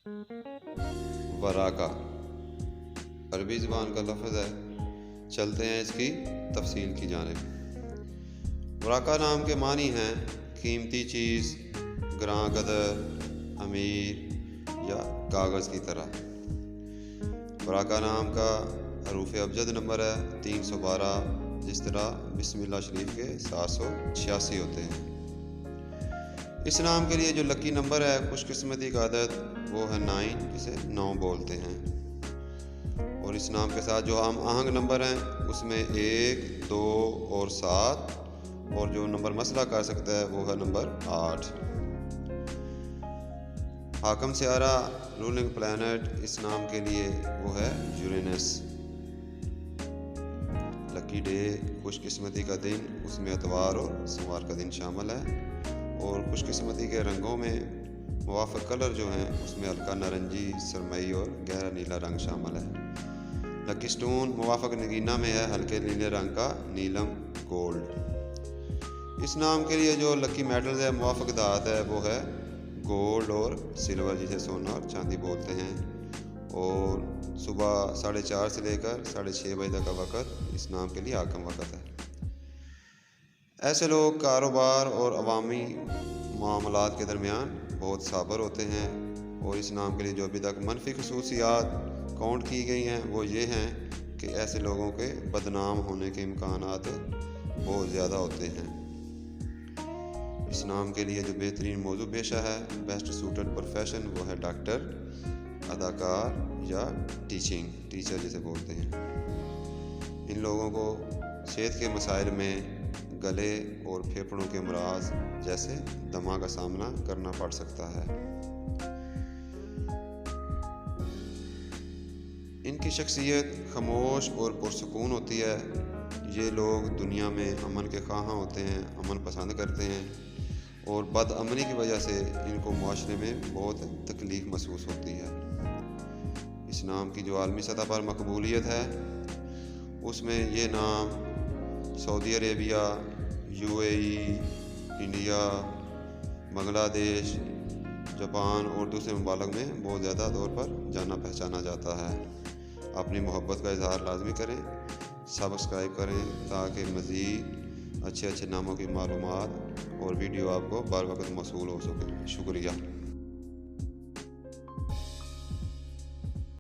वराका अरबी ज़ुबान का लफ्ज़ है। चलते हैं इसकी तफसील की जानिब। वराका नाम के मानी हैं कीमती चीज़, ग्रां कदर, अमीर या कागज़ की तरह। वराका नाम का हरूफ अबजद नंबर है 312, जिस तरह बिस्मिल्लाह शरीफ के 786 होते हैं। इस नाम के लिए जो लकी नंबर है, खुशकिस्मती का अदद, वो है 9, जिसे 9 बोलते हैं। और इस नाम के साथ जो हम आहंग नंबर हैं उसमें 1, 2 और 7, और जो नंबर मसला कर सकता है वो है नंबर 8। हाकम सियारा रूलिंग प्लैनेट इस नाम के लिए वो है यूरेनस। लकी डे खुशकिस्मती का दिन, उसमें एतवार और सोमवार का दिन शामिल है। और खुशकिस्मती के रंगों में मुवाफ़िक कलर जो हैं उसमें हल्का नारंगी, सरमई और गहरा नीला रंग शामिल है। लकी स्टोन मुवाफ़िक नगीना में है हल्के नीले रंग का नीलम गोल्ड। इस नाम के लिए जो लकी मेटल्स है, मुवाफ़िक धात है, वो है गोल्ड और सिल्वर, जिसे सोना और चांदी बोलते हैं। और सुबह 4:30 से लेकर 6:30 बजे तक का वक़्त इस नाम के लिए हाकम वक़्त है। ऐसे लोग कारोबार और अवामी मामलात के दरमियान बहुत साबर होते हैं। और इस नाम के लिए जो अभी तक मनफी खसूसियात काउंट की गई हैं वो ये हैं कि ऐसे लोगों के बदनाम होने के इम्कानात बहुत ज़्यादा होते हैं। इस नाम के लिए जो बेहतरीन मौजू पेशा है, बेस्ट सूटेड प्रोफेशन, वो है डॉक्टर, अदाकार या टीचर जिसे बोलते हैं। इन लोगों को सेहत के मसाइल में गले और फेफड़ों के अमराज जैसे दमा का सामना करना पड़ सकता है। इनकी शख्सियत खामोश और पुरसुकून होती है। ये लोग दुनिया में अमन के ख्वाह होते हैं, अमन पसंद करते हैं। और बदअमनी की वजह से इनको माशरे में बहुत तकलीफ़ महसूस होती है। इस नाम की जो आलमी सतह पर मकबूलियत है, उसमें ये नाम Saudi Arabia, UAE, India, Bangladesh, Japan और दूसरे ममालिक में बहुत ज़्यादा तौर पर जाना पहचाना जाता है। अपनी मोहब्बत का इजहार लाजमी करें, सब्सक्राइब करें ताकि मज़ीद अच्छे नामों की मालूमात और वीडियो आपको बर वक्त मौसूल हो सके। शुक्रिया।